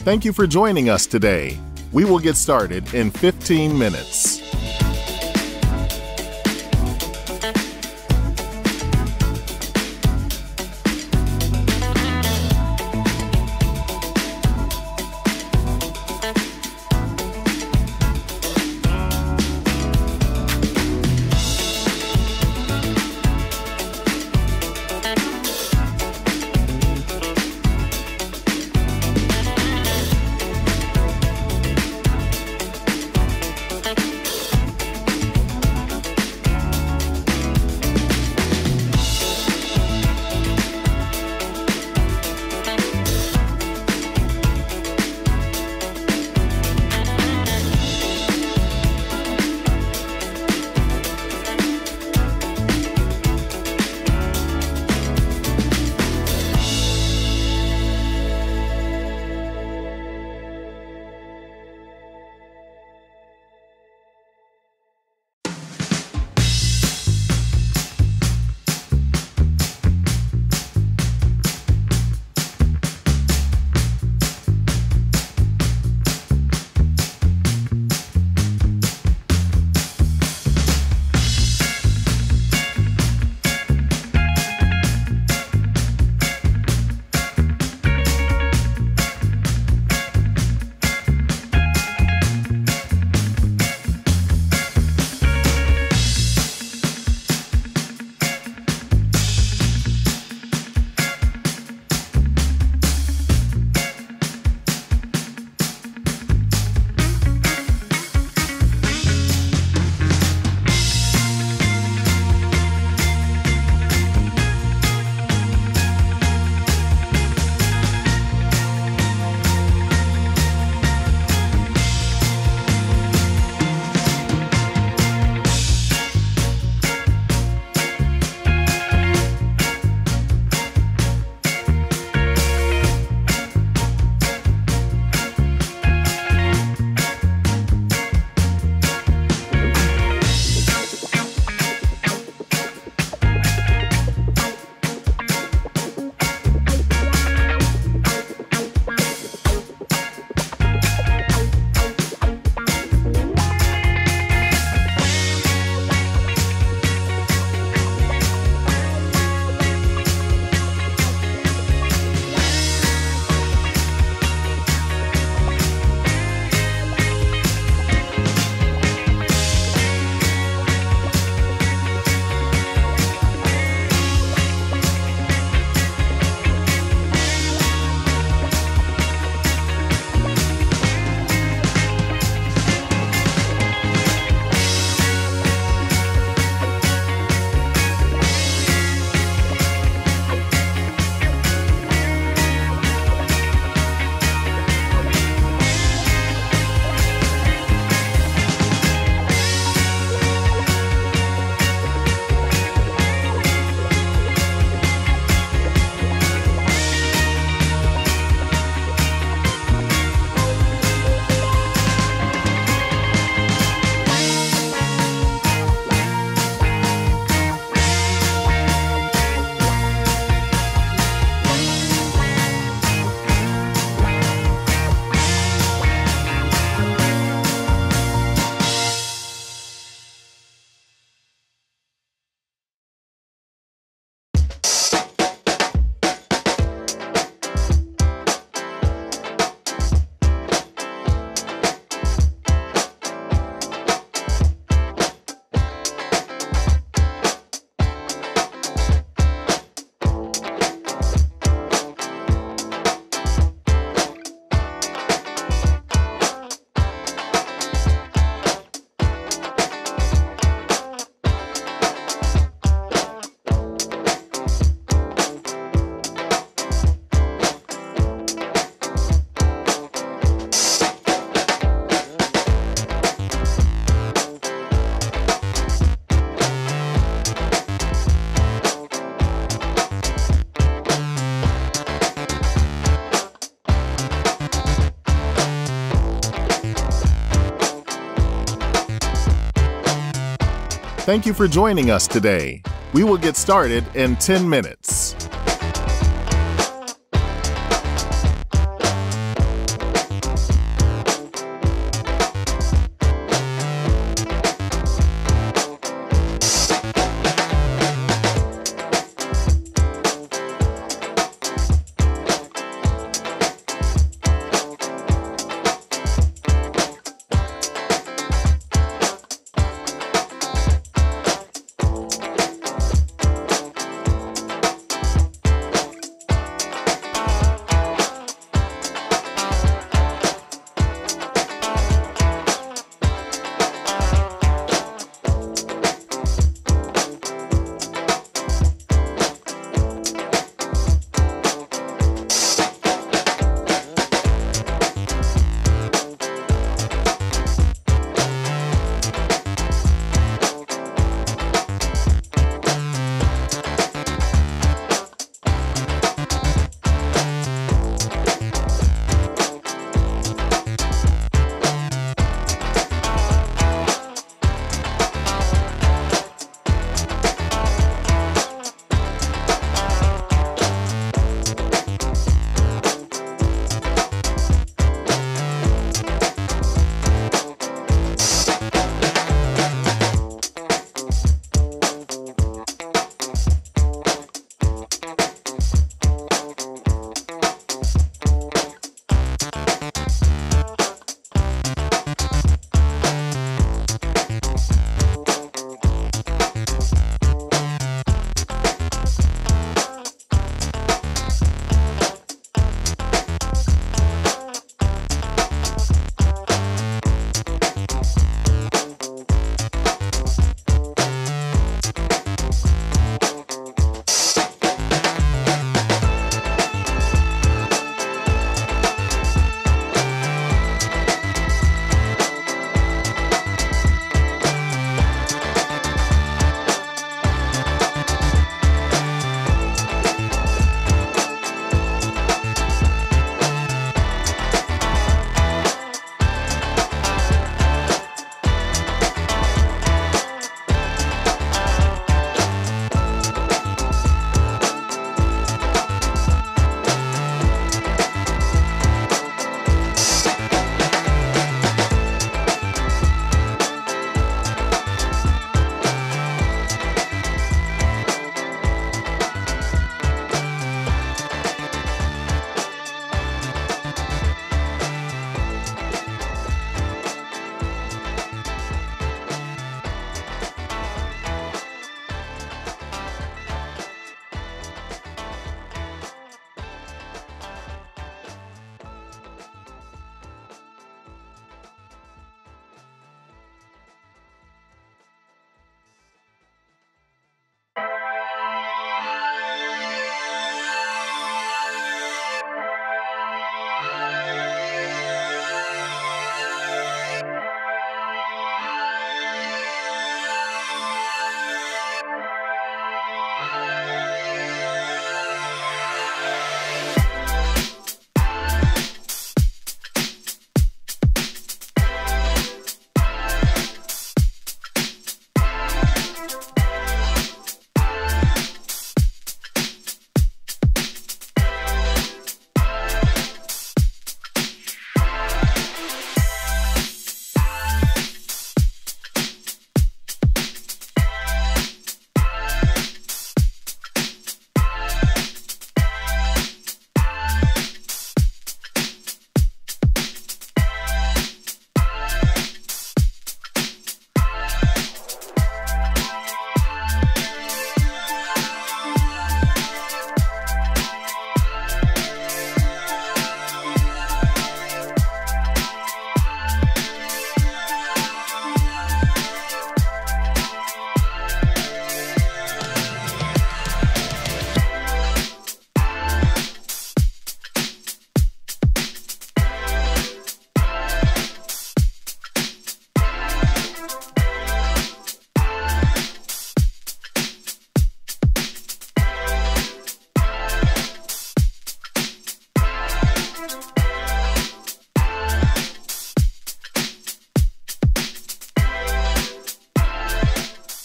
Thank you for joining us today. We will get started in 15 minutes. Thank you for joining us today. We will get started in 10 minutes.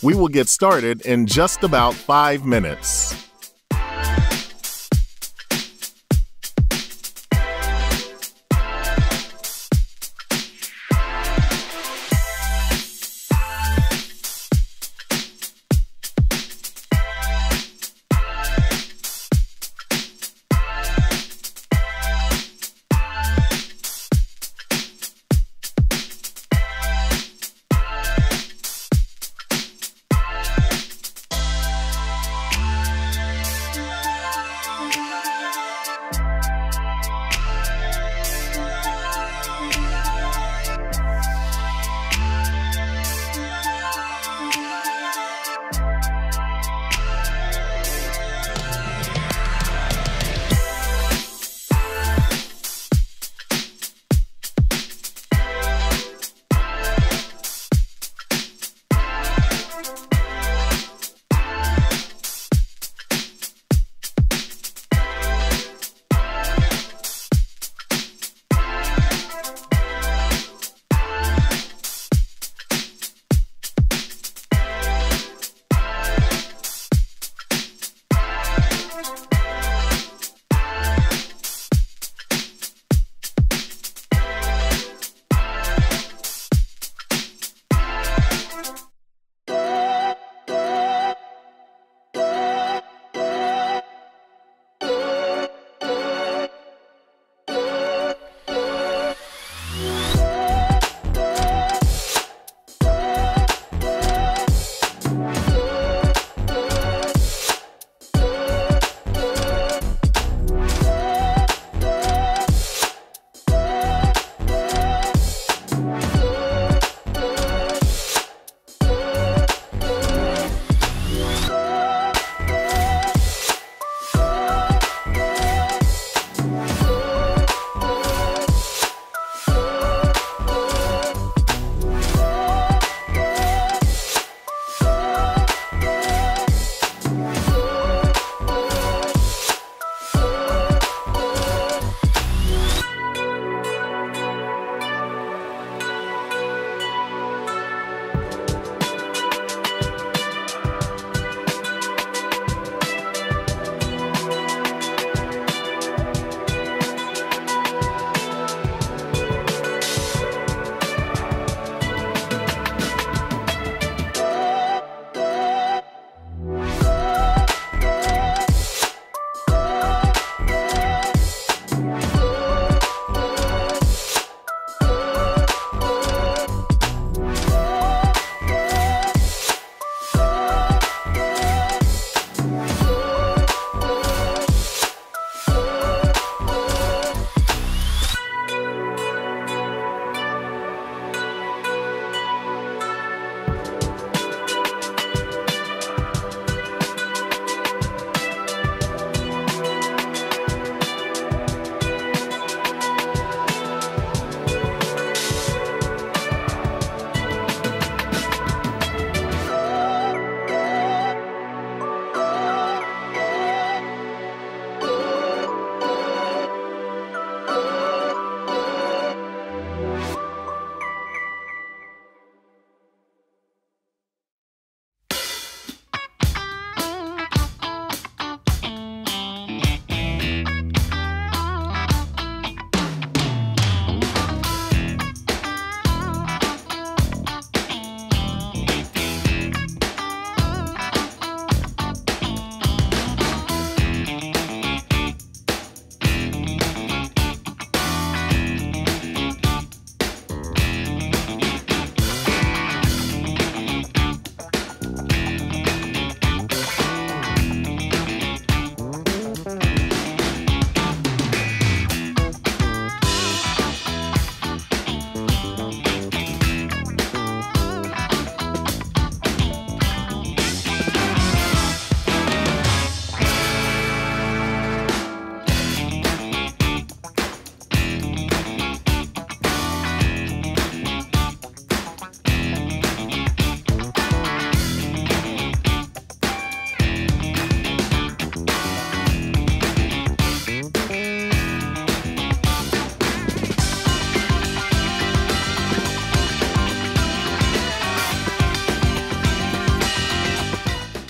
We will get started in just about 5 minutes.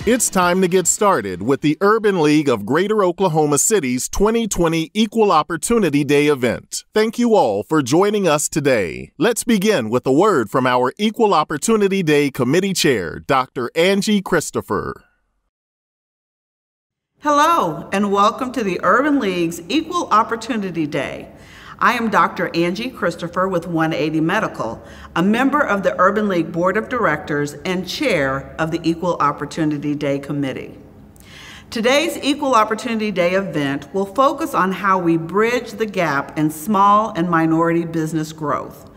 It's time to get started with the Urban League of Greater Oklahoma City's 2020 Equal Opportunity Day event. Thank you all for joining us today. Let's begin with a word from our Equal Opportunity Day Committee Chair, Dr. Angie Christopher. Hello, and welcome to the Urban League's Equal Opportunity Day. I am Dr. Angie Christopher with 180 Medical, a member of the Urban League Board of Directors and chair of the Equal Opportunity Day Committee. Today's Equal Opportunity Day event will focus on how we bridge the gap in small and minority business growth.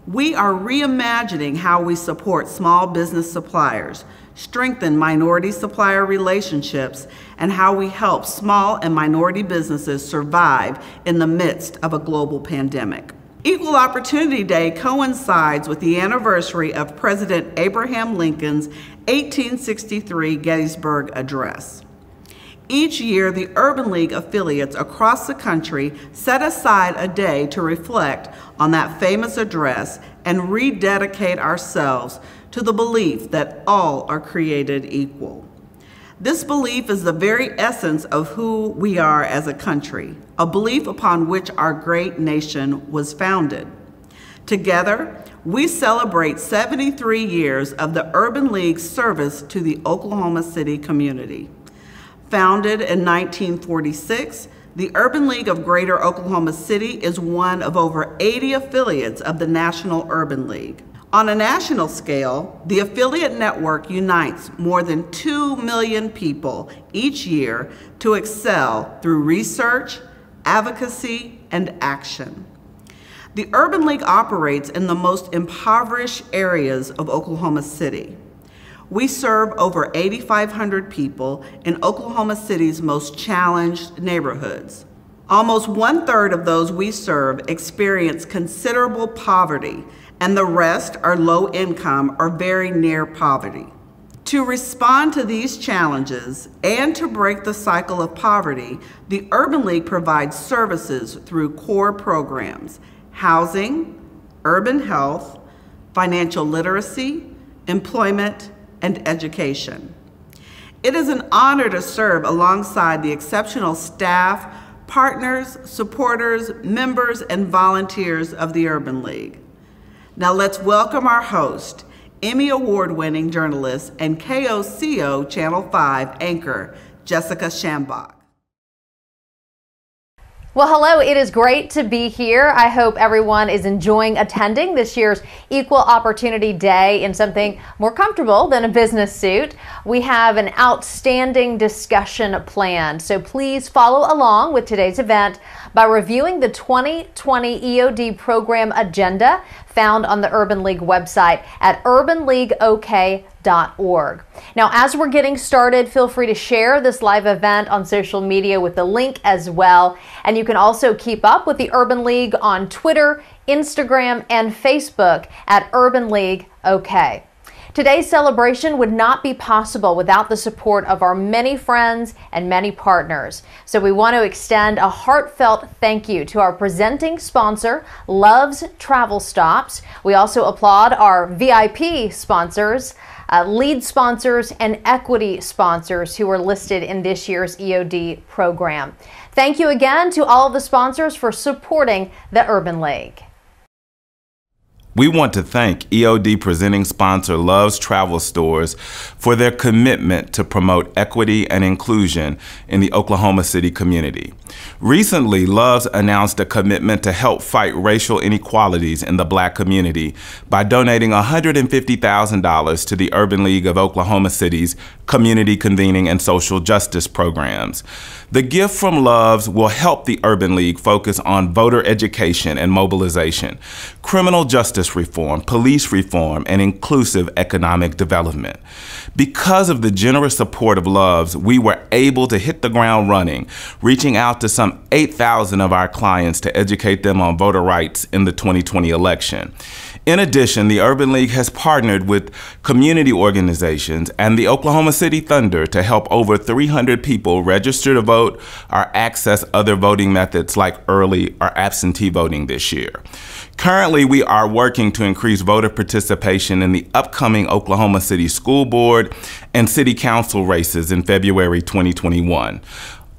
We are reimagining how we support small business suppliers, strengthen minority supplier relationships, and how we help small and minority businesses survive in the midst of a global pandemic. Equal Opportunity Day coincides with the anniversary of President Abraham Lincoln's 1863 Gettysburg Address. Each year, the Urban League affiliates across the country set aside a day to reflect on that famous address and rededicate ourselves to the belief that all are created equal. This belief is the very essence of who we are as a country, a belief upon which our great nation was founded. Together, we celebrate 73 years of the Urban League's service to the Oklahoma City community. Founded in 1946, the Urban League of Greater Oklahoma City is one of over 80 affiliates of the National Urban League. On a national scale, the affiliate network unites more than 2 million people each year to excel through research, advocacy, and action. The Urban League operates in the most impoverished areas of Oklahoma City. We serve over 8,500 people in Oklahoma City's most challenged neighborhoods. Almost 1/3 of those we serve experience considerable poverty, and the rest are low income or very near poverty. To respond to these challenges and to break the cycle of poverty, the Urban League provides services through core programs: housing, urban health, financial literacy, employment, and education. It is an honor to serve alongside the exceptional staff, partners, supporters, members, and volunteers of the Urban League. Now let's welcome our host, Emmy Award-winning journalist and KOCO Channel 5 anchor, Jessica Shambach. Well, hello, it is great to be here. I hope everyone is enjoying attending this year's Equal Opportunity Day in something more comfortable than a business suit. We have an outstanding discussion planned, so please follow along with today's event by reviewing the 2020 EOD program agenda found on the Urban League website at urbanleagueok.org. Now, as we're getting started, feel free to share this live event on social media with the link as well. And you can also keep up with the Urban League on Twitter, Instagram, and Facebook at Urban League OK. Today's celebration would not be possible without the support of our many friends and many partners. So we want to extend a heartfelt thank you to our presenting sponsor, Love's Travel Stops. We also applaud our VIP sponsors, lead sponsors, and equity sponsors who are listed in this year's EOD program. Thank you again to all of the sponsors for supporting the Urban League. We want to thank EOD presenting sponsor Love's Travel Stores for their commitment to promote equity and inclusion in the Oklahoma City community. Recently, Love's announced a commitment to help fight racial inequalities in the Black community by donating $150,000 to the Urban League of Oklahoma City's community convening and social justice programs. The gift from Love's will help the Urban League focus on voter education and mobilization, criminal justice reform, police reform, and inclusive economic development. Because of the generous support of Love's, we were able to hit the ground running, reaching out to some 8,000 of our clients to educate them on voter rights in the 2020 election. In addition, the Urban League has partnered with community organizations and the Oklahoma City Thunder to help over 300 people register to vote or access other voting methods like early or absentee voting this year. Currently, we are working to increase voter participation in the upcoming Oklahoma City School Board and City Council races in February 2021.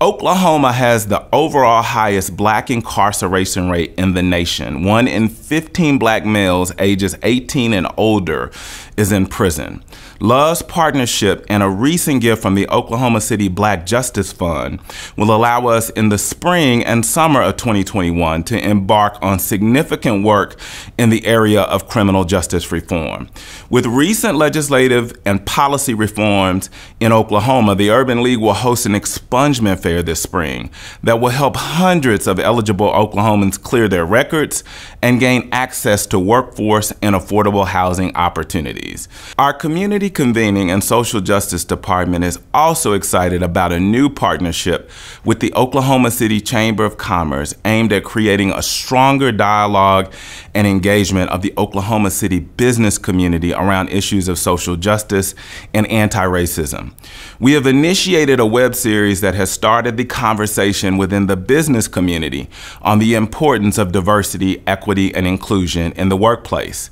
Oklahoma has the overall highest Black incarceration rate in the nation. 1 in 15 Black males ages 18 and older is in prison. Love's partnership and a recent gift from the Oklahoma City Black Justice Fund will allow us in the spring and summer of 2021 to embark on significant work in the area of criminal justice reform. With recent legislative and policy reforms in Oklahoma, the Urban League will host an expungement fair this spring that will help hundreds of eligible Oklahomans clear their records and gain access to workforce and affordable housing opportunities. Our community Convening and Social Justice Department is also excited about a new partnership with the Oklahoma City Chamber of Commerce aimed at creating a stronger dialogue and engagement of the Oklahoma City business community around issues of social justice and anti-racism. We have initiated a web series that has started the conversation within the business community on the importance of diversity, equity, and inclusion in the workplace.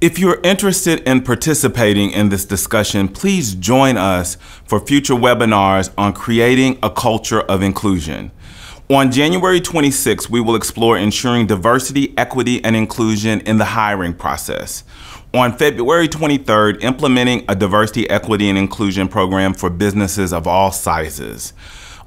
If you're interested in participating in this discussion, please join us for future webinars on creating a culture of inclusion. On January 26th, we will explore ensuring diversity, equity, and inclusion in the hiring process. On February 23rd, implementing a diversity, equity, and inclusion program for businesses of all sizes.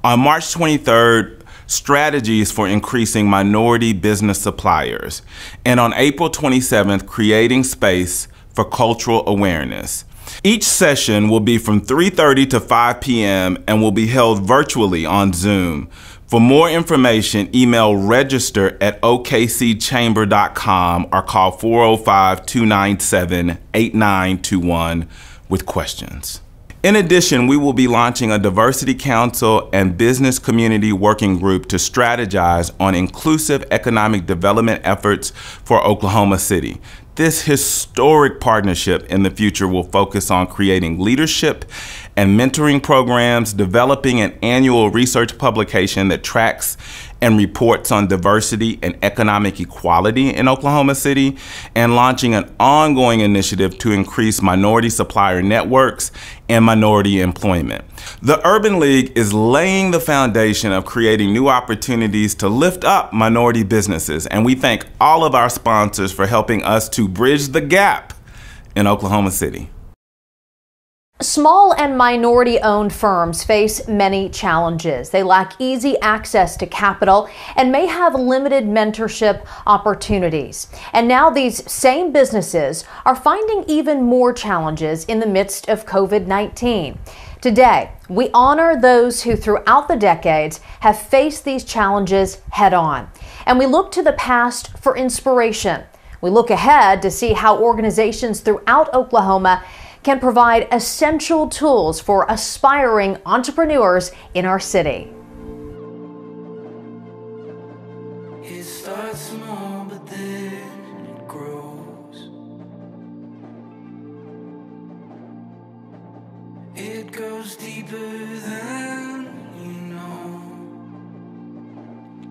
On March 23rd, strategies for increasing minority business suppliers. And on April 27th, creating space for cultural awareness. Each session will be from 3:30 to 5 p.m. and will be held virtually on Zoom. For more information, email register@okcchamber.com or call 405-297-8921 with questions. In addition, we will be launching a Diversity Council and Business Community Working Group to strategize on inclusive economic development efforts for Oklahoma City. This historic partnership in the future will focus on creating leadership and mentoring programs, developing an annual research publication that tracks and reports on diversity and economic equality in Oklahoma City, and launching an ongoing initiative to increase minority supplier networks and minority employment. The Urban League is laying the foundation of creating new opportunities to lift up minority businesses, and we thank all of our sponsors for helping us to bridge the gap in Oklahoma City. Small and minority-owned firms face many challenges. They lack easy access to capital and may have limited mentorship opportunities. And now these same businesses are finding even more challenges in the midst of COVID-19. Today, we honor those who throughout the decades have faced these challenges head-on. And we look to the past for inspiration. We look ahead to see how organizations throughout Oklahoma can provide essential tools for aspiring entrepreneurs in our city. It starts small, but then it grows. It goes deeper than you know.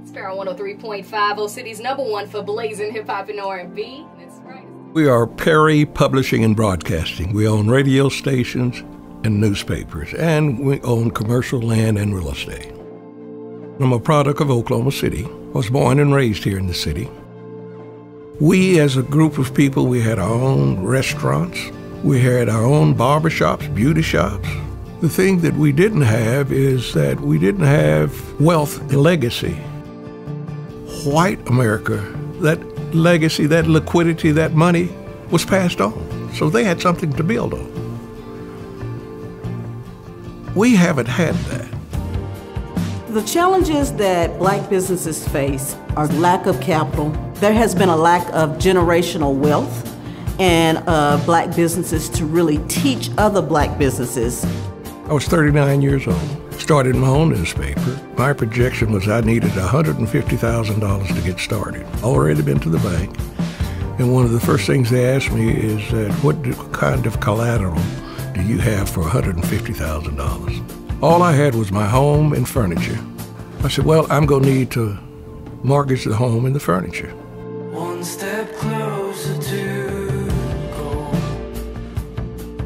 Sparrow 103.5, O City's #1 for blazing hip hop and R&B. That's right. We are Perry Publishing and Broadcasting. We own radio stations and newspapers, and we own commercial land and real estate. I'm a product of Oklahoma City. I was born and raised here in the city. We, as a group of people, we had our own restaurants. We had our own barbershops, beauty shops. The thing that we didn't have is that we didn't have wealth and legacy. White America, that legacy, that liquidity, that money was passed on. So they had something to build on. We haven't had that. The challenges that Black businesses face are lack of capital. There has been a lack of generational wealth and Black businesses to really teach other Black businesses. I was 39 years old. Started my own newspaper. My projection was I needed $150,000 to get started. Already been to the bank. And one of the first things they asked me is that, what kind of collateral do you have for $150,000? All I had was my home and furniture. I said, well, I'm going to need to mortgage the home and the furniture. One step closer to goal.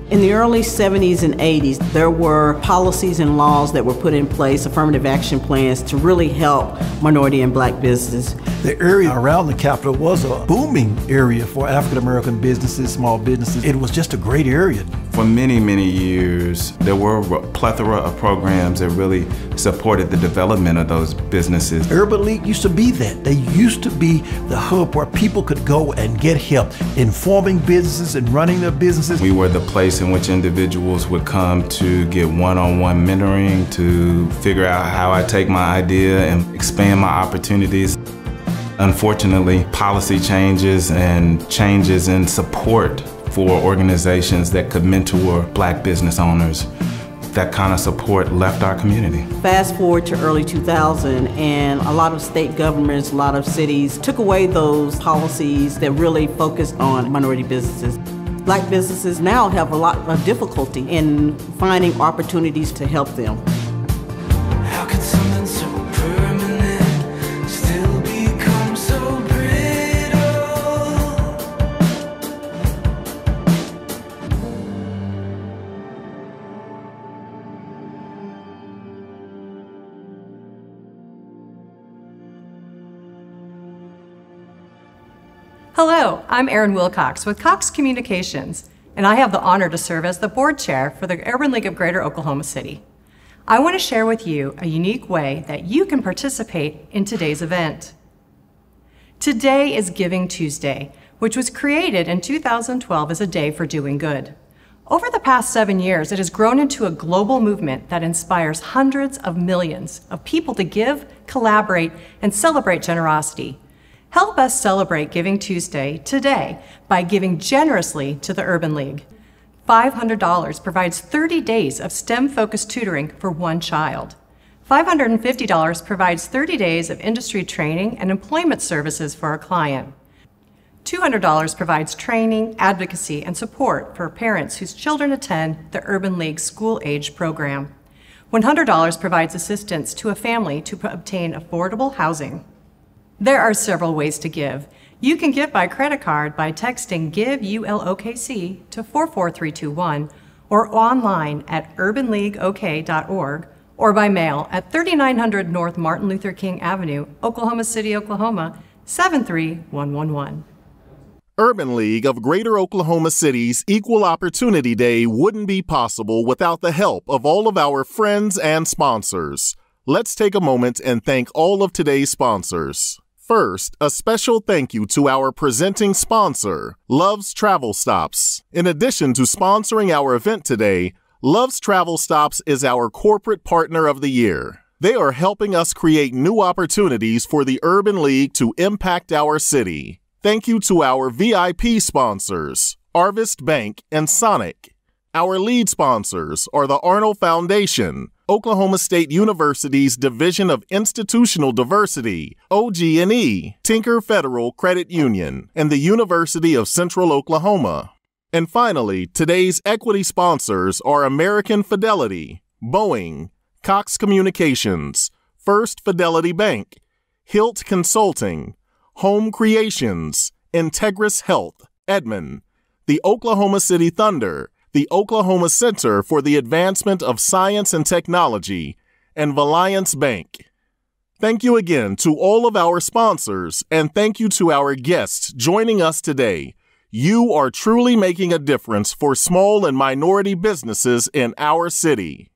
In the early 70s and 80s, there were policies and laws that were put in place, affirmative action plans, to really help minority and black businesses. The area around the Capitol was a booming area for African-American businesses, small businesses. It was just a great area. For many, many years, there were a plethora of programs that really supported the development of those businesses. Urban League used to be that. They used to be the hub where people could go and get help in forming businesses and running their businesses. We were the place in which individuals would come to get one-on-one mentoring, to figure out how I take my idea and expand my opportunities. Unfortunately, policy changes and changes in support for organizations that could mentor black business owners, that kind of support left our community. Fast forward to early 2000, and a lot of state governments, a lot of cities took away those policies that really focused on minority businesses. Black businesses now have a lot of difficulty in finding opportunities to help them. How could something so permanent still become so brittle? Hello, I'm Erin Wilcox with Cox Communications, and I have the honor to serve as the board chair for the Urban League of Greater Oklahoma City. I want to share with you a unique way that you can participate in today's event. Today is Giving Tuesday, which was created in 2012 as a day for doing good. Over the past 7 years, it has grown into a global movement that inspires hundreds of millions of people to give, collaborate, and celebrate generosity. Help us celebrate Giving Tuesday today by giving generously to the Urban League. $500 provides 30 days of STEM-focused tutoring for one child. $550 provides 30 days of industry training and employment services for a client. $200 provides training, advocacy, and support for parents whose children attend the Urban League school-age program. $100 provides assistance to a family to obtain affordable housing. There are several ways to give. You can give by credit card by texting GIVE ULOKC to 44321 or online at urbanleagueok.org or by mail at 3900 North Martin Luther King Avenue, Oklahoma City, Oklahoma 73111. Urban League of Greater Oklahoma City's Equal Opportunity Day wouldn't be possible without the help of all of our friends and sponsors. Let's take a moment and thank all of today's sponsors. First, a special thank you to our presenting sponsor, Love's Travel Stops. In addition to sponsoring our event today, Love's Travel Stops is our corporate partner of the year. They are helping us create new opportunities for the Urban League to impact our city. Thank you to our VIP sponsors, Arvest Bank and Sonic. Our lead sponsors are the Arnold Foundation, Oklahoma State University's Division of Institutional Diversity, OG&E, Tinker Federal Credit Union, and the University of Central Oklahoma. And finally, today's equity sponsors are American Fidelity, Boeing, Cox Communications, First Fidelity Bank, Hilt Consulting, Home Creations, Integris Health, Edmond, the Oklahoma City Thunder, the Oklahoma Center for the Advancement of Science and Technology, and Valiance Bank. Thank you again to all of our sponsors, and thank you to our guests joining us today. You are truly making a difference for small and minority businesses in our city.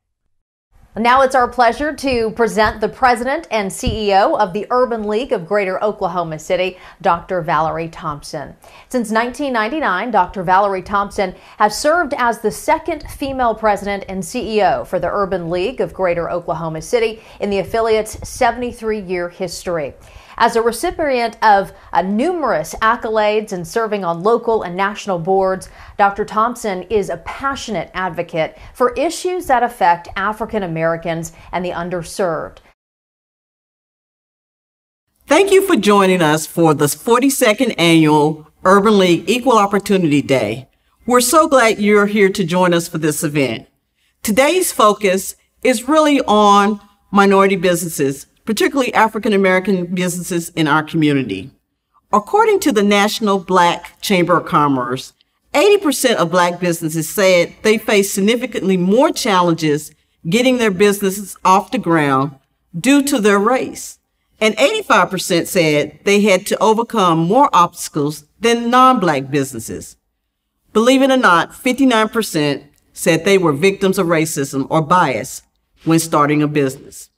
Now it's our pleasure to present the president and CEO of the Urban League of Greater Oklahoma City, Dr. Valerie Thompson. Since 1999, Dr. Valerie Thompson has served as the second female president and CEO for the Urban League of Greater Oklahoma City in the affiliate's 73-year history. As a recipient of numerous accolades and serving on local and national boards, Dr. Thompson is a passionate advocate for issues that affect African Americans and the underserved. Thank you for joining us for the 42nd Annual Urban League Equal Opportunity Day. We're so glad you're here to join us for this event. Today's focus is really on minority businesses, particularly African American businesses in our community. According to the National Black Chamber of Commerce, 80% of Black businesses said they face significantly more challenges getting their businesses off the ground due to their race. And 85% said they had to overcome more obstacles than non-Black businesses. Believe it or not, 59% said they were victims of racism or bias when starting a business.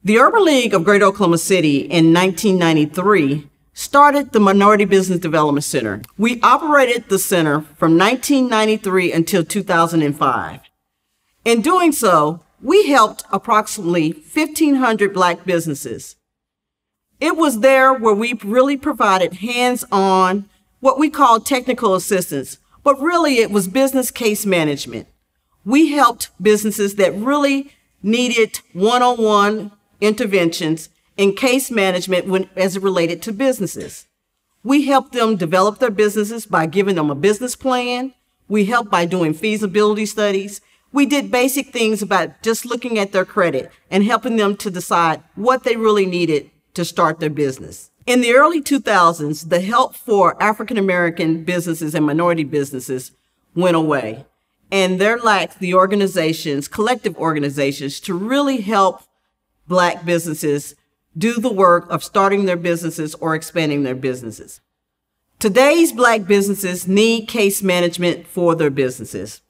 The Urban League of Greater Oklahoma City in 1993 started the Minority Business Development Center. We operated the center from 1993 until 2005. In doing so, we helped approximately 1,500 Black businesses. It was there where we really provided hands-on, what we call technical assistance, but really it was business case management. We helped businesses that really needed one-on-one interventions in case management as it related to businesses. We helped them develop their businesses by giving them a business plan. We helped by doing feasibility studies. We did basic things about just looking at their credit and helping them to decide what they really needed to start their business. In the early 2000s, the help for African American businesses and minority businesses went away. And there lacked the organizations, collective organizations, to really help Black businesses do the work of starting their businesses or expanding their businesses. Today's Black businesses need case management for their businesses.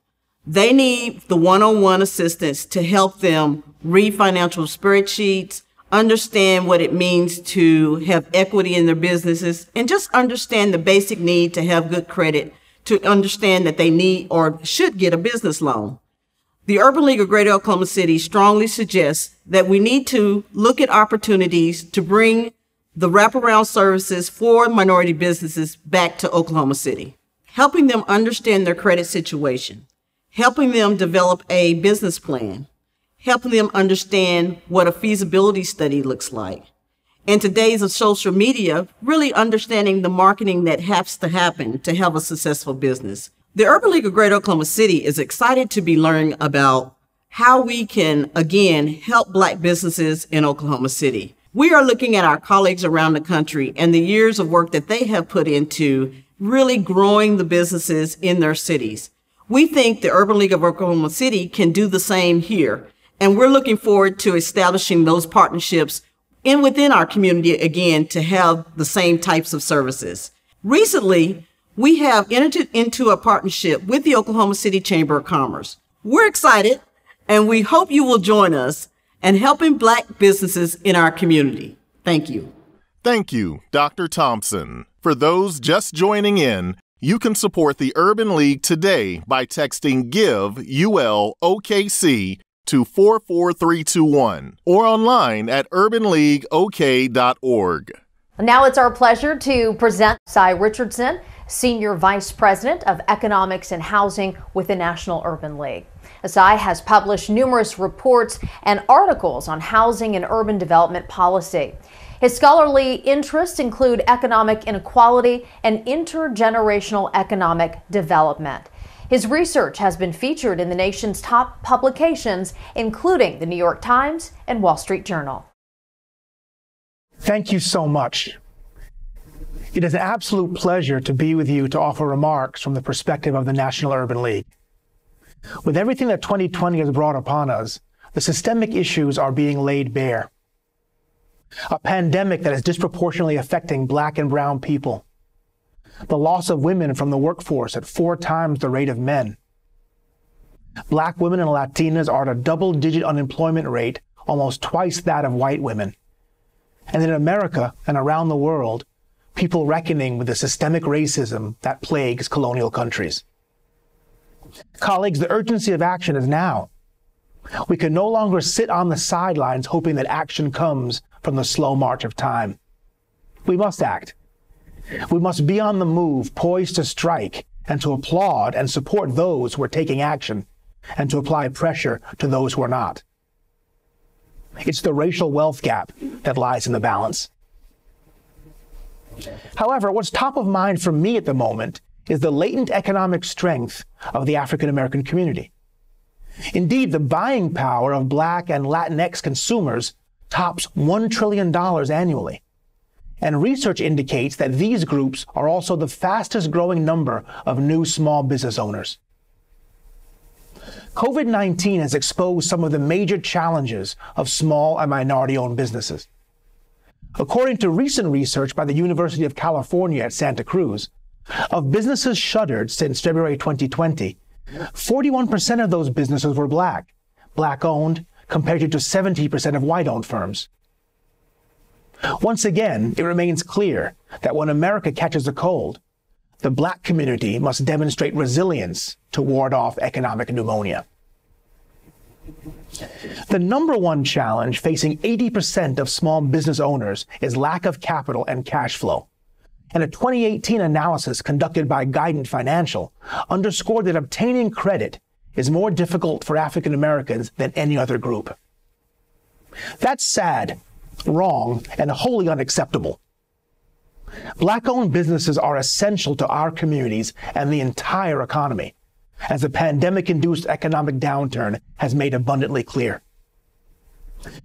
They need the one-on-one assistance to help them read financial spreadsheets, understand what it means to have equity in their businesses, and just understand the basic need to have good credit, to understand that they need or should get a business loan. The Urban League of Greater Oklahoma City strongly suggests that we need to look at opportunities to bring the wraparound services for minority businesses back to Oklahoma City, helping them understand their credit situation, helping them develop a business plan, helping them understand what a feasibility study looks like. In today's of social media, really understanding the marketing that has to happen to have a successful business. The Urban League of Greater Oklahoma City is excited to be learning about how we can, again, help Black businesses in Oklahoma City. We are looking at our colleagues around the country and the years of work that they have put into really growing the businesses in their cities. We think the Urban League of Oklahoma City can do the same here. And we're looking forward to establishing those partnerships within our community, again, to have the same types of services. Recently, we have entered into a partnership with the Oklahoma City Chamber of Commerce. We're excited, and we hope you will join us in helping Black businesses in our community. Thank you. Thank you, Dr. Thompson. For those just joining in, you can support the Urban League today by texting GIVE ULOKC to 44321 or online at urbanleagueok.org. Now it's our pleasure to present Cy Richardson, Senior Vice President of Economics and Housing with the National Urban League. Cy has published numerous reports and articles on housing and urban development policy. His scholarly interests include economic inequality and intergenerational economic development. His research has been featured in the nation's top publications, including the New York Times and Wall Street Journal. Thank you so much. It is an absolute pleasure to be with you to offer remarks from the perspective of the National Urban League. With everything that 2020 has brought upon us, the systemic issues are being laid bare. A pandemic that is disproportionately affecting Black and brown people. The loss of women from the workforce at 4 times the rate of men. Black women and Latinas are at a double-digit unemployment rate, almost twice that of white women. And in America and around the world, people reckoning with the systemic racism that plagues colonial countries. Colleagues, the urgency of action is now. We can no longer sit on the sidelines hoping that action comes from the slow march of time. We must act. We must be on the move, poised to strike and to applaud and support those who are taking action and to apply pressure to those who are not. It's the racial wealth gap that lies in the balance. However, what's top of mind for me at the moment is the latent economic strength of the African American community. Indeed, the buying power of Black and Latinx consumers tops $1 trillion annually. And research indicates that these groups are also the fastest growing number of new small business owners. COVID-19 has exposed some of the major challenges of small and minority-owned businesses. According to recent research by the University of California at Santa Cruz, of businesses shuttered since February 2020, 41% of those businesses were Black-owned, compared to 70% of white-owned firms. Once again, it remains clear that when America catches a cold, the Black community must demonstrate resilience to ward off economic pneumonia. The number one challenge facing 80% of small business owners is lack of capital and cash flow. And a 2018 analysis conducted by Guidant Financial underscored that obtaining credit is more difficult for African Americans than any other group. That's sad, wrong, and wholly unacceptable. Black-owned businesses are essential to our communities and the entire economy, as the pandemic-induced economic downturn has made abundantly clear.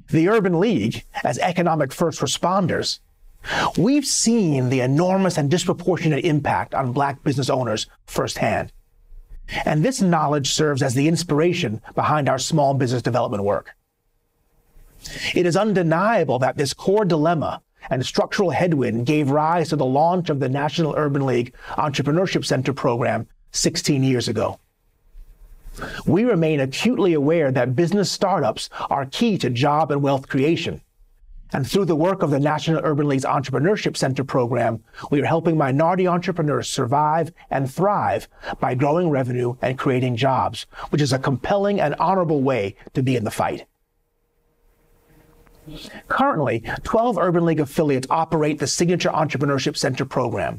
The Urban League, as economic first responders, we've seen the enormous and disproportionate impact on Black business owners firsthand. And this knowledge serves as the inspiration behind our small business development work. It is undeniable that this core dilemma and structural headwind gave rise to the launch of the National Urban League Entrepreneurship Center program 16 years ago. We remain acutely aware that business startups are key to job and wealth creation. And through the work of the National Urban League's Entrepreneurship Center program, we are helping minority entrepreneurs survive and thrive by growing revenue and creating jobs, which is a compelling and honorable way to be in the fight. Currently, 12 Urban League affiliates operate the Signature Entrepreneurship Center program,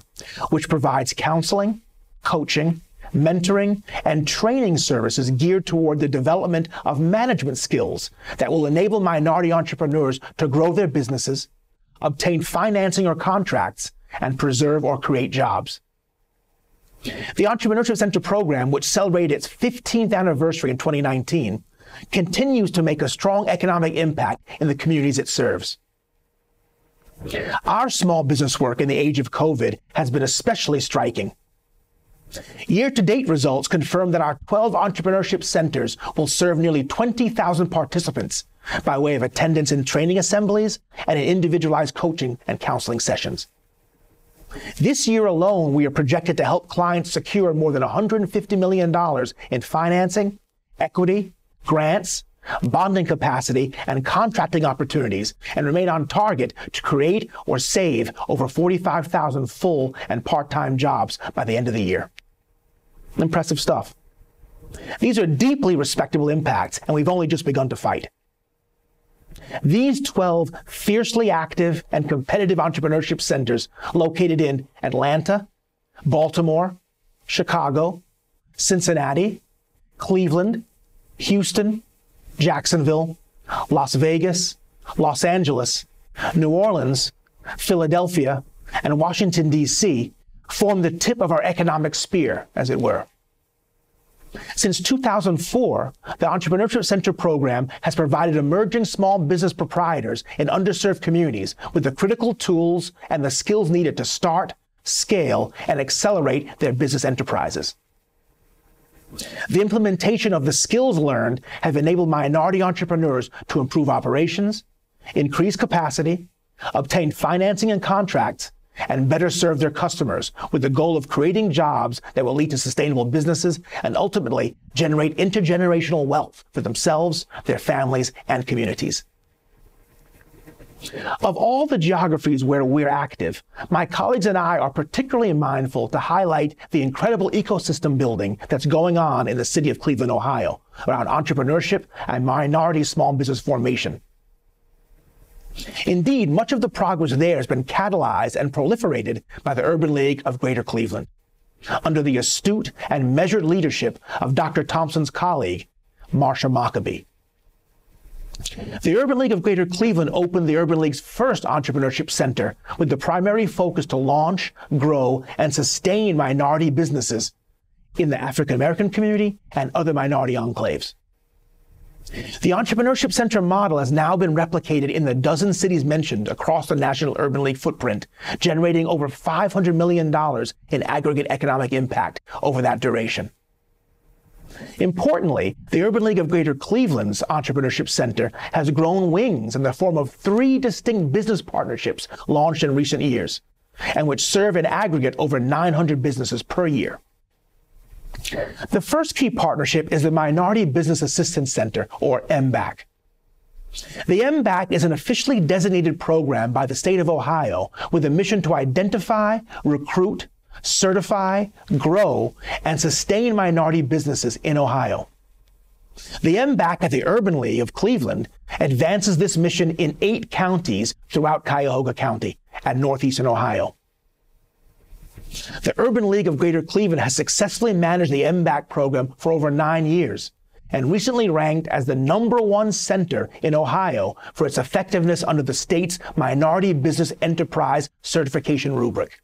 which provides counseling, coaching, mentoring, and training services geared toward the development of management skills that will enable minority entrepreneurs to grow their businesses, obtain financing or contracts, and preserve or create jobs. The Entrepreneurship Center program, which celebrated its 15th anniversary in 2019, continues to make a strong economic impact in the communities it serves. Our small business work in the age of COVID has been especially striking. Year-to-date results confirm that our 12 entrepreneurship centers will serve nearly 20,000 participants by way of attendance in training assemblies and in individualized coaching and counseling sessions. This year alone, we are projected to help clients secure more than $150 million in financing, equity, grants, bonding capacity, and contracting opportunities, and remain on target to create or save over 45,000 full and part-time jobs by the end of the year. Impressive stuff. These are deeply respectable impacts, and we've only just begun to fight. These 12 fiercely active and competitive entrepreneurship centers located in Atlanta, Baltimore, Chicago, Cincinnati, Cleveland, Houston, Jacksonville, Las Vegas, Los Angeles, New Orleans, Philadelphia, and Washington, D.C. form the tip of our economic spear, as it were. Since 2004, the Entrepreneurship Center program has provided emerging small business proprietors in underserved communities with the critical tools and the skills needed to start, scale, and accelerate their business enterprises. The implementation of the skills learned have enabled minority entrepreneurs to improve operations, increase capacity, obtain financing and contracts, and better serve their customers with the goal of creating jobs that will lead to sustainable businesses and ultimately generate intergenerational wealth for themselves, their families, and communities. Of all the geographies where we're active, my colleagues and I are particularly mindful to highlight the incredible ecosystem building that's going on in the city of Cleveland, Ohio, around entrepreneurship and minority small business formation. Indeed, much of the progress there has been catalyzed and proliferated by the Urban League of Greater Cleveland, under the astute and measured leadership of Dr. Thompson's colleague, Marsha Maccabee. The Urban League of Greater Cleveland opened the Urban League's first entrepreneurship center with the primary focus to launch, grow, and sustain minority businesses in the African American community and other minority enclaves. The Entrepreneurship Center model has now been replicated in the dozen cities mentioned across the National Urban League footprint, generating over $500 million in aggregate economic impact over that duration. Importantly, the Urban League of Greater Cleveland's Entrepreneurship Center has grown wings in the form of 3 distinct business partnerships launched in recent years, and which serve in aggregate over 900 businesses per year. The first key partnership is the Minority Business Assistance Center, or MBAC. The MBAC is an officially designated program by the state of Ohio with a mission to identify, recruit, certify, grow, and sustain minority businesses in Ohio. The MBAC at the Urban League of Cleveland advances this mission in 8 counties throughout Cuyahoga County and northeastern Ohio. The Urban League of Greater Cleveland has successfully managed the MBAC program for over 9 years and recently ranked as the #1 center in Ohio for its effectiveness under the state's Minority Business Enterprise Certification rubric.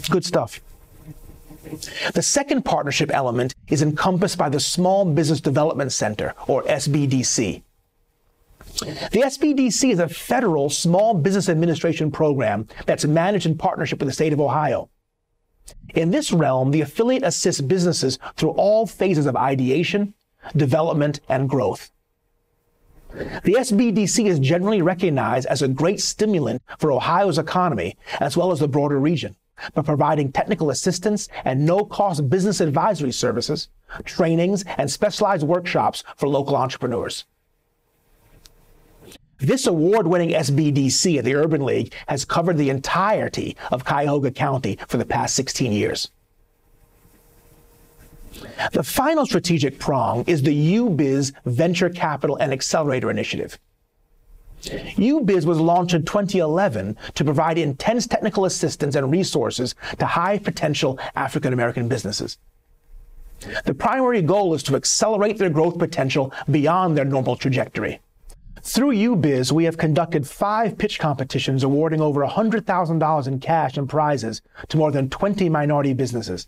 Good stuff. The second partnership element is encompassed by the Small Business Development Center, or SBDC. The SBDC is a federal small business administration program that's managed in partnership with the state of Ohio. In this realm, the affiliate assists businesses through all phases of ideation, development, and growth. The SBDC is generally recognized as a great stimulant for Ohio's economy, as well as the broader region, by providing technical assistance and no-cost business advisory services, trainings, and specialized workshops for local entrepreneurs. This award-winning SBDC at the Urban League has covered the entirety of Cuyahoga County for the past 16 years. The final strategic prong is the UBiz Venture Capital and Accelerator Initiative. UBiz was launched in 2011 to provide intense technical assistance and resources to high-potential African-American businesses. The primary goal is to accelerate their growth potential beyond their normal trajectory. Through UBiz, we have conducted 5 pitch competitions awarding over $100,000 in cash and prizes to more than 20 minority businesses.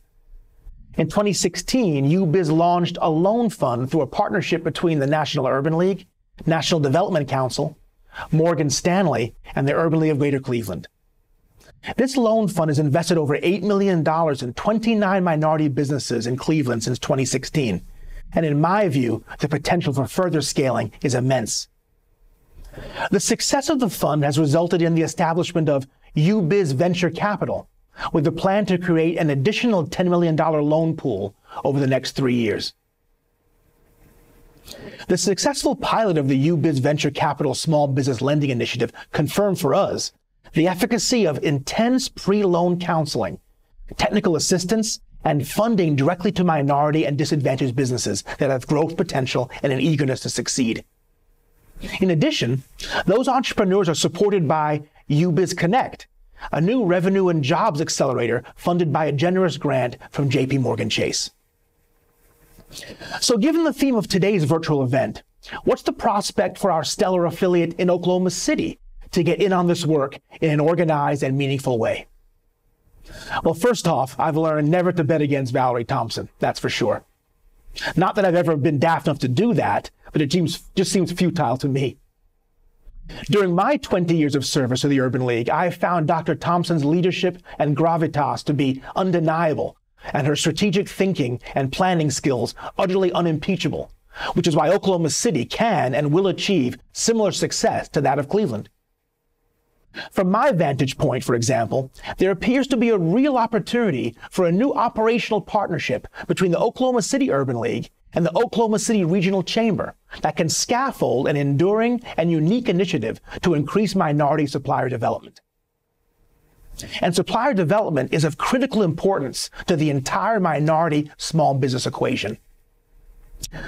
In 2016, UBiz launched a loan fund through a partnership between the National Urban League, National Development Council, Morgan Stanley, and the Urban League of Greater Cleveland. This loan fund has invested over $8 million in 29 minority businesses in Cleveland since 2016. And in my view, the potential for further scaling is immense. The success of the fund has resulted in the establishment of UBiz Venture Capital, with the plan to create an additional $10 million loan pool over the next 3 years. The successful pilot of the UBiz Venture Capital Small Business Lending Initiative confirmed for us the efficacy of intense pre-loan counseling, technical assistance, and funding directly to minority and disadvantaged businesses that have growth potential and an eagerness to succeed. In addition, those entrepreneurs are supported by UBiz Connect, a new revenue and jobs accelerator funded by a generous grant from JP Morgan Chase. So given the theme of today's virtual event, what's the prospect for our stellar affiliate in Oklahoma City to get in on this work in an organized and meaningful way? Well, first off, I've learned never to bet against Valerie Thompson, that's for sure. Not that I've ever been daft enough to do that, but it just seems futile to me. During my 20 years of service to the Urban League, I have found Dr. Thompson's leadership and gravitas to be undeniable, and her strategic thinking and planning skills utterly unimpeachable, which is why Oklahoma City can and will achieve similar success to that of Cleveland. From my vantage point, for example, there appears to be a real opportunity for a new operational partnership between the Oklahoma City Urban League and the Oklahoma City Regional Chamber that can scaffold an enduring and unique initiative to increase minority supplier development. And supplier development is of critical importance to the entire minority small business equation.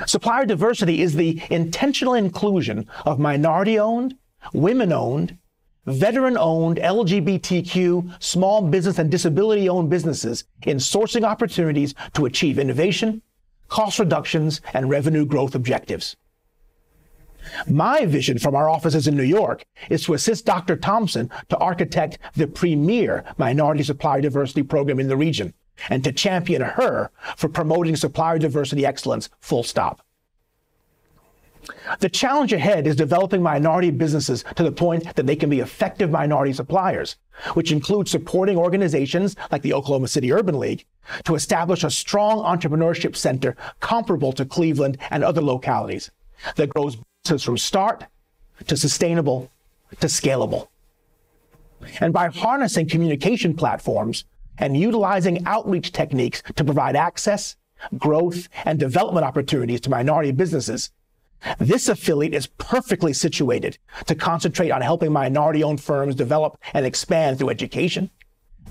Supplier diversity is the intentional inclusion of minority-owned, women-owned, veteran-owned, LGBTQ, small business and disability-owned businesses in sourcing opportunities to achieve innovation, cost reductions, and revenue growth objectives. My vision from our offices in New York is to assist Dr. Thompson to architect the premier minority supplier diversity program in the region and to champion her for promoting supplier diversity excellence, full stop. The challenge ahead is developing minority businesses to the point that they can be effective minority suppliers, which includes supporting organizations like the Oklahoma City Urban League to establish a strong entrepreneurship center comparable to Cleveland and other localities that grows businesses from start to sustainable to scalable. And by harnessing communication platforms and utilizing outreach techniques to provide access, growth, and development opportunities to minority businesses, this affiliate is perfectly situated to concentrate on helping minority-owned firms develop and expand through education,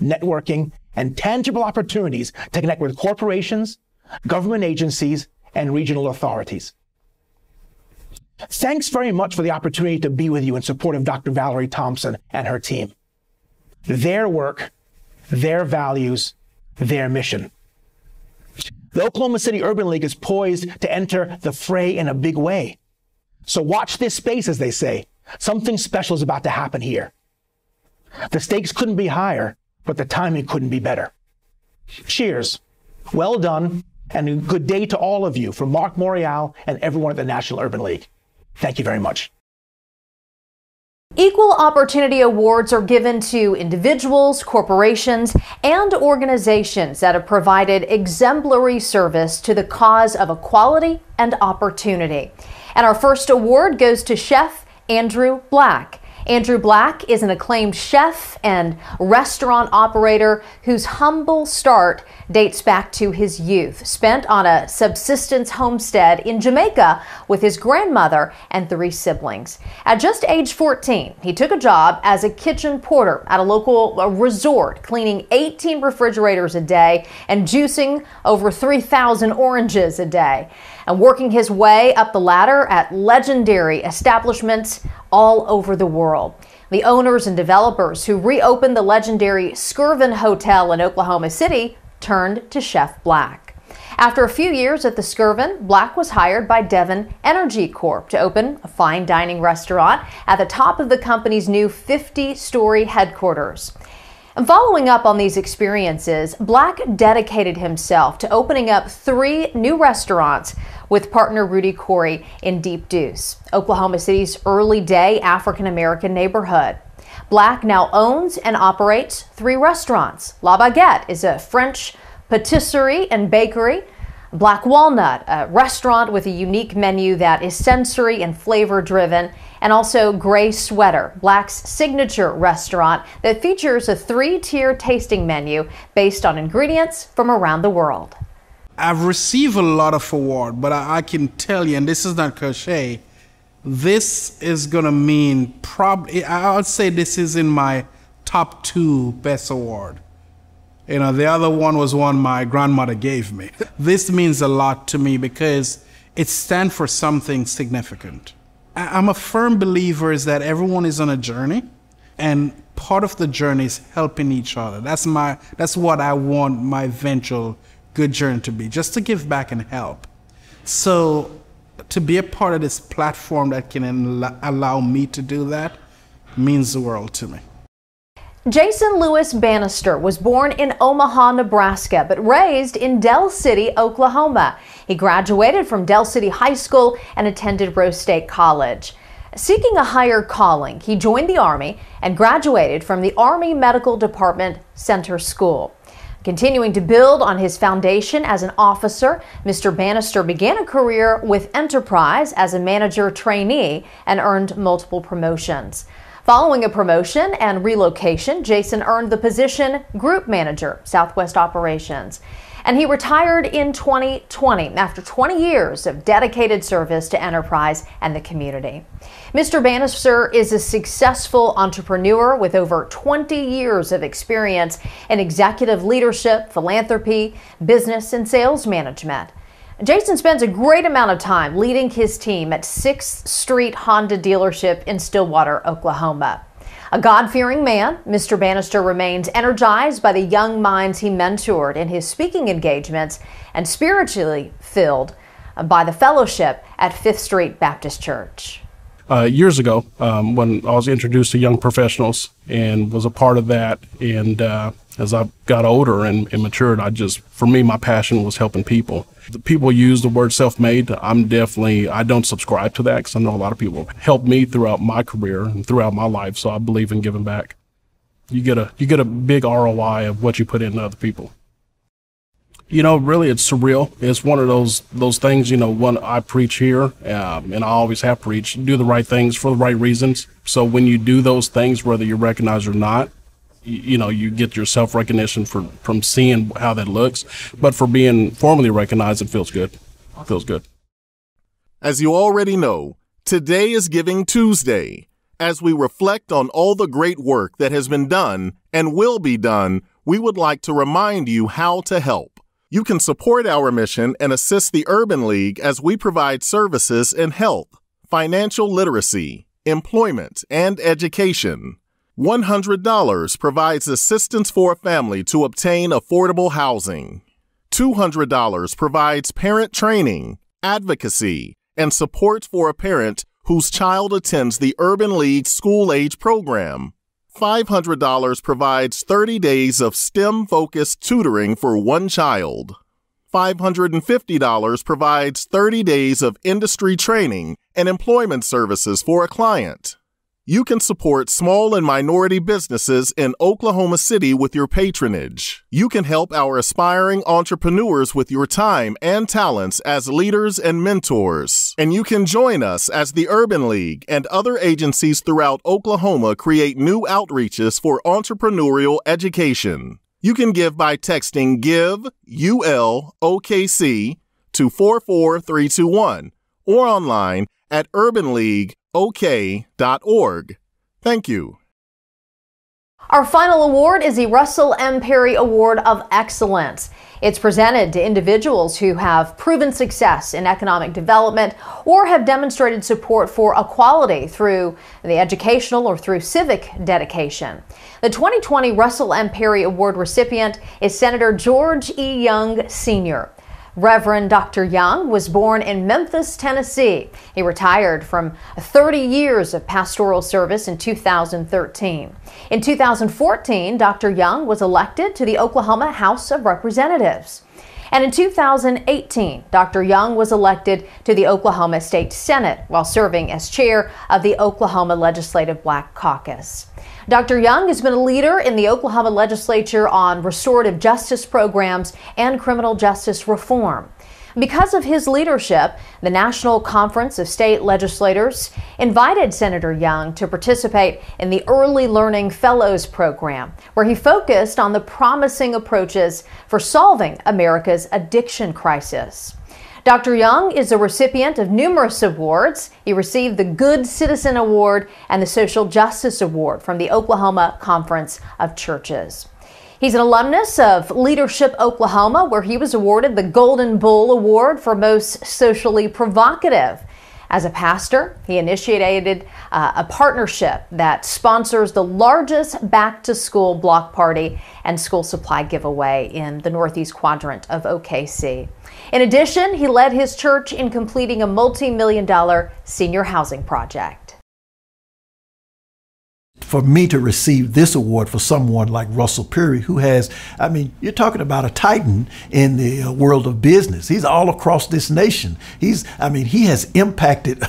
networking, and tangible opportunities to connect with corporations, government agencies, and regional authorities. Thanks very much for the opportunity to be with you in support of Dr. Valerie Thompson and her team. Their work, their values, their mission. The Oklahoma City Urban League is poised to enter the fray in a big way. So watch this space, as they say. Something special is about to happen here. The stakes couldn't be higher, but the timing couldn't be better. Cheers. Well done, and a good day to all of you from Mark Morial and everyone at the National Urban League. Thank you very much. Equal Opportunity Awards are given to individuals, corporations, and organizations that have provided exemplary service to the cause of equality and opportunity. And our first award goes to Chef Andrew Black. Andrew Black is an acclaimed chef and restaurant operator whose humble start dates back to his youth, spent on a subsistence homestead in Jamaica with his grandmother and 3 siblings. At just age 14, he took a job as a kitchen porter at a local resort, cleaning 18 refrigerators a day and juicing over 3,000 oranges a day, and working his way up the ladder at legendary establishments all over the world. The owners and developers who reopened the legendary Skirvin Hotel in Oklahoma City turned to Chef Black. After a few years at the Skirvin, Black was hired by Devon Energy Corp to open a fine dining restaurant at the top of the company's new 50-story headquarters. And following up on these experiences, Black dedicated himself to opening up 3 new restaurants with partner Rudy Corey in Deep Deuce, Oklahoma City's early day African-American neighborhood. Black now owns and operates 3 restaurants. La Baguette is a French patisserie and bakery. Black Walnut, a restaurant with a unique menu that is sensory and flavor driven, and also Gray Sweater, Black's signature restaurant that features a 3-tier tasting menu based on ingredients from around the world. I've received a lot of awards, but I can tell you, and this is not cliche, this is going to mean probably, I would say this is in my top 2 best award. You know, the other one was one my grandmother gave me. This means a lot to me because it stands for something significant. I'm a firm believer is that everyone is on a journey, and part of the journey is helping each other. That's what I want my eventual good journey to be, just to give back and help. So to be a part of this platform that can allow me to do that means the world to me. Jason Lewis Bannister was born in Omaha, Nebraska, but raised in Del City, Oklahoma. He graduated from Del City High School and attended Rose State College. Seeking a higher calling, he joined the Army and graduated from the Army Medical Department Center School. Continuing to build on his foundation as an officer, Mr. Bannister began a career with Enterprise as a manager trainee and earned multiple promotions. Following a promotion and relocation, Jason earned the position Group Manager, Southwest Operations. And he retired in 2020 after 20 years of dedicated service to Enterprise and the community. Mr. Bannister is a successful entrepreneur with over 20 years of experience in executive leadership, philanthropy, business, and sales management. Jason spends a great amount of time leading his team at 6th Street Honda dealership in Stillwater, Oklahoma. A God-fearing man, Mr. Bannister remains energized by the young minds he mentored in his speaking engagements and spiritually filled by the fellowship at 5th Street Baptist Church. years ago when I was introduced to young professionals and was a part of that. And as I got older and matured, for me, my passion was helping people. The people use the word self-made. I don't subscribe to that because I know a lot of people helped me throughout my career and throughout my life. So I believe in giving back. You get a big ROI of what you put into other people. Really, it's surreal. It's one of those things, when I preach here, and I always have preached, do the right things for the right reasons. So when you do those things, whether you're recognized or not, you get your self-recognition from seeing how that looks. But for being formally recognized, it feels good. It feels good. As you already know, today is Giving Tuesday. As we reflect on all the great work that has been done and will be done, we would like to remind you how to help. You can support our mission and assist the Urban League as we provide services in health, financial literacy, employment, and education. $100 provides assistance for a family to obtain affordable housing. $200 provides parent training, advocacy, and support for a parent whose child attends the Urban League school-age program. $500 provides 30 days of STEM-focused tutoring for one child. $550 provides 30 days of industry training and employment services for a client. You can support small and minority businesses in Oklahoma City with your patronage. You can help our aspiring entrepreneurs with your time and talents as leaders and mentors. And you can join us as the Urban League and other agencies throughout Oklahoma create new outreaches for entrepreneurial education. You can give by texting GIVE ULOKC to 44321 or online at urbanleagueok.org. Thank you. Our final award is the Russell M. Perry Award of Excellence. It's presented to individuals who have proven success in economic development or have demonstrated support for equality through the educational or through civic dedication. The 2020 Russell M. Perry Award recipient is Senator George E. Young, Sr. Reverend Dr. Young was born in Memphis, Tennessee. He retired from 30 years of pastoral service in 2013. In 2014, Dr. Young was elected to the Oklahoma House of Representatives. And in 2018, Dr. Young was elected to the Oklahoma State Senate while serving as chair of the Oklahoma Legislative Black Caucus. Dr. Young has been a leader in the Oklahoma legislature on restorative justice programs and criminal justice reform. Because of his leadership, the National Conference of State Legislators invited Senator Young to participate in the Early Learning Fellows program, where he focused on the promising approaches for solving America's addiction crisis. Dr. Young is a recipient of numerous awards. He received the Good Citizen Award and the Social Justice Award from the Oklahoma Conference of Churches. He's an alumnus of Leadership Oklahoma, where he was awarded the Golden Bull Award for most socially provocative. As a pastor, he initiated a partnership that sponsors the largest back-to-school block party and school supply giveaway in the northeast quadrant of OKC. In addition, he led his church in completing a multi-million-dollar senior housing project. For me to receive this award for someone like Russell Perry, who has, you're talking about a titan in the world of business. He's all across this nation. He has impacted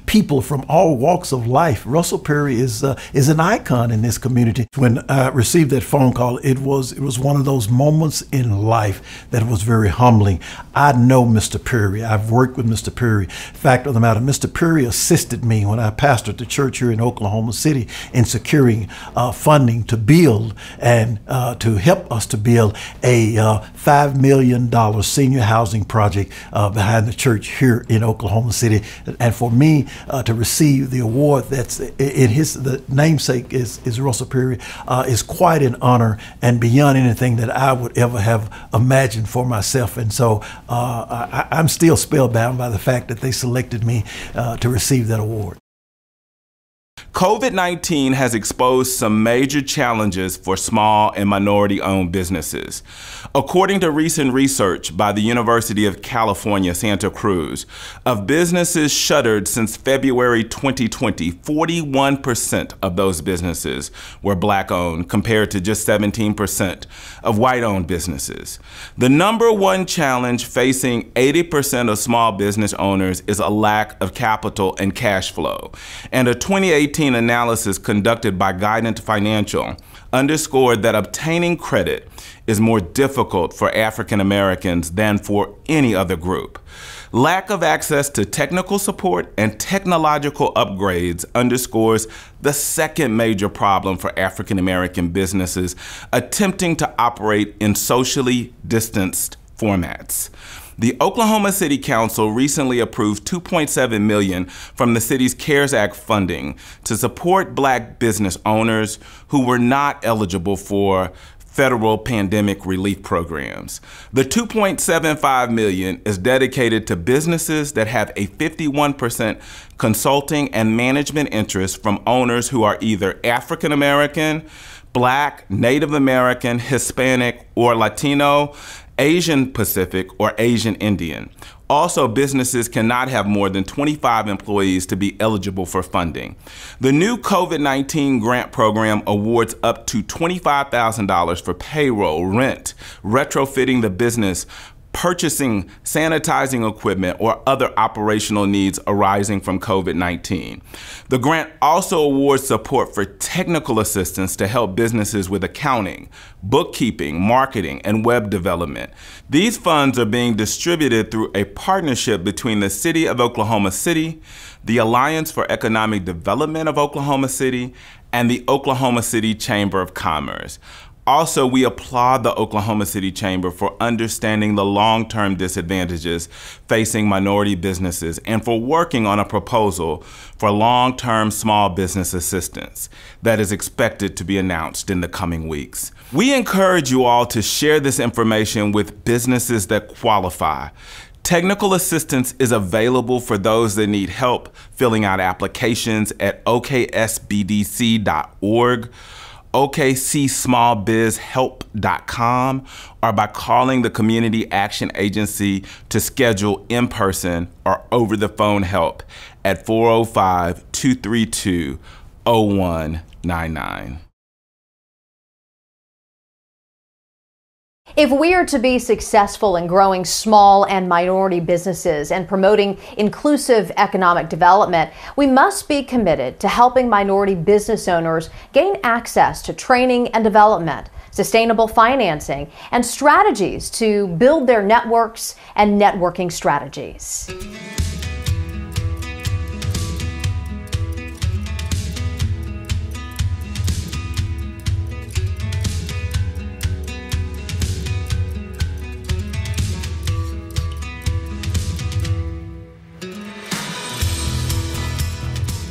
people from all walks of life. Russell Perry is an icon in this community. When I received that phone call, it was one of those moments in life that was very humbling. I know Mr. Perry. I've worked with Mr. Perry. Fact of the matter, Mr. Perry assisted me when I pastored the church here in Oklahoma City in securing funding to build and to help us to build a $5 million senior housing project behind the church here in Oklahoma City. And for me to receive the award that's in the namesake is Russell Perry is quite an honor and beyond anything that I would ever have imagined for myself. And so I'm still spellbound by the fact that they selected me to receive that award. COVID-19 has exposed some major challenges for small and minority-owned businesses. According to recent research by the University of California, Santa Cruz, of businesses shuttered since February 2020, 41% of those businesses were Black-owned, compared to just 17% of white-owned businesses. The number one challenge facing 80% of small business owners is a lack of capital and cash flow. And a 2018 analysis conducted by Guidant Financial underscored that obtaining credit is more difficult for African Americans than for any other group. Lack of access to technical support and technological upgrades underscores the second major problem for African American businesses attempting to operate in socially distanced formats. The Oklahoma City Council recently approved $2.7 million from the city's CARES Act funding to support Black business owners who were not eligible for federal pandemic relief programs. The $2.75 million is dedicated to businesses that have a 51% consulting and management interest from owners who are either African American, Black, Native American, Hispanic, or Latino, Asian Pacific, or Asian Indian. Also, businesses cannot have more than 25 employees to be eligible for funding. The new COVID-19 grant program awards up to $25,000 for payroll, rent, retrofitting the business, purchasing sanitizing equipment, or other operational needs arising from COVID-19. The grant also awards support for technical assistance to help businesses with accounting, bookkeeping, marketing, and web development. These funds are being distributed through a partnership between the City of Oklahoma City, the Alliance for Economic Development of Oklahoma City, and the Oklahoma City Chamber of Commerce. Also, we applaud the Oklahoma City Chamber for understanding the long-term disadvantages facing minority businesses and for working on a proposal for long-term small business assistance that is expected to be announced in the coming weeks. We encourage you all to share this information with businesses that qualify. Technical assistance is available for those that need help filling out applications at oksbdc.org, OKCSmallBizHelp.com, or by calling the Community Action Agency to schedule in-person or over-the-phone help at 405-232-0199. If we are to be successful in growing small and minority businesses and promoting inclusive economic development, we must be committed to helping minority business owners gain access to training and development, sustainable financing, and strategies to build their networks and networking strategies.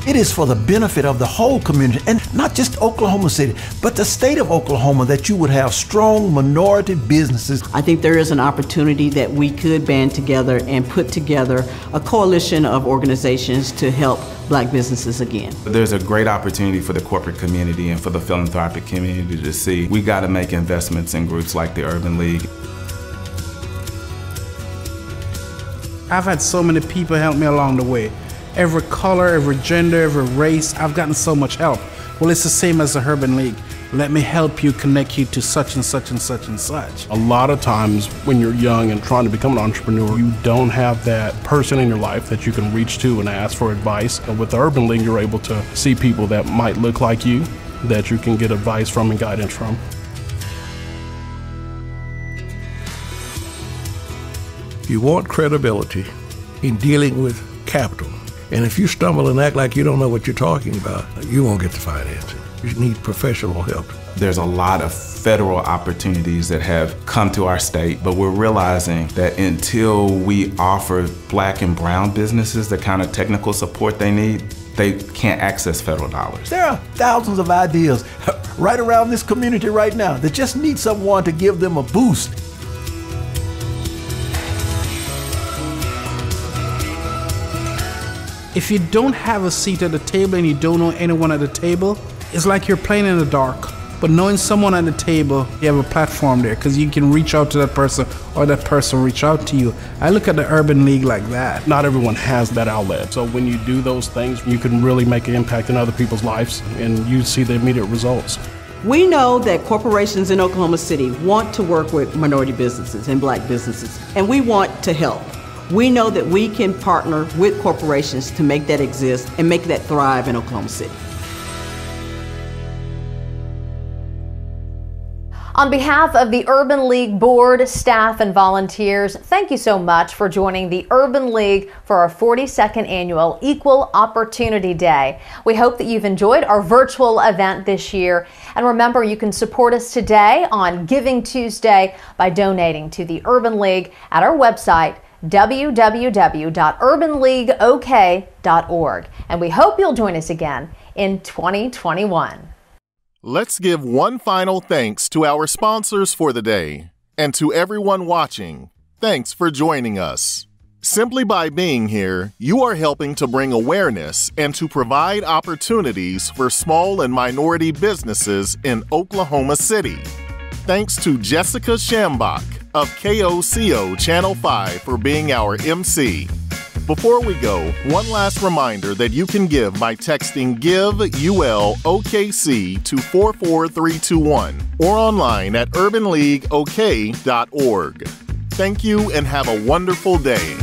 It is for the benefit of the whole community, and not just Oklahoma City, but the state of Oklahoma, that you would have strong minority businesses. I think there is an opportunity that we could band together and put together a coalition of organizations to help Black businesses again. There's a great opportunity for the corporate community and for the philanthropic community to see we got to make investments in groups like the Urban League. I've had so many people help me along the way. Every color, every gender, every race, I've gotten so much help. Well, it's the same as the Urban League. Let me help you, connect you to such and such and such and such. A lot of times when you're young and trying to become an entrepreneur, you don't have that person in your life that you can reach to and ask for advice. And with the Urban League, you're able to see people that might look like you, that you can get advice from and guidance from. You want credibility in dealing with capital. And if you stumble and act like you don't know what you're talking about, you won't get the financing. You need professional help. There's a lot of federal opportunities that have come to our state, but we're realizing that until we offer Black and brown businesses the kind of technical support they need, they can't access federal dollars. There are thousands of ideas right around this community right now that just need someone to give them a boost. If you don't have a seat at the table and you don't know anyone at the table, it's like you're playing in the dark. But knowing someone at the table, you have a platform there because you can reach out to that person or that person reach out to you. I look at the Urban League like that. Not everyone has that outlet. So when you do those things, you can really make an impact in other people's lives and you see the immediate results. We know that corporations in Oklahoma City want to work with minority businesses and black businesses, and we want to help. We know that we can partner with corporations to make that exist and make that thrive in Oklahoma City. On behalf of the Urban League Board, staff, and volunteers, thank you so much for joining the Urban League for our 42nd annual Equal Opportunity Day. We hope that you've enjoyed our virtual event this year. And remember, you can support us today on Giving Tuesday by donating to the Urban League at our website, www.urbanleagueok.org. And we hope you'll join us again in 2021. Let's give one final thanks to our sponsors for the day. And to everyone watching, thanks for joining us. Simply by being here, you are helping to bring awareness and to provide opportunities for small and minority businesses in Oklahoma City. Thanks to Jessica Shambach of KOCO Channel 5 for being our MC. Before we go, one last reminder that you can give by texting GIVE-UL-OKC to 44321 or online at urbanleagueok.org. Thank you and have a wonderful day.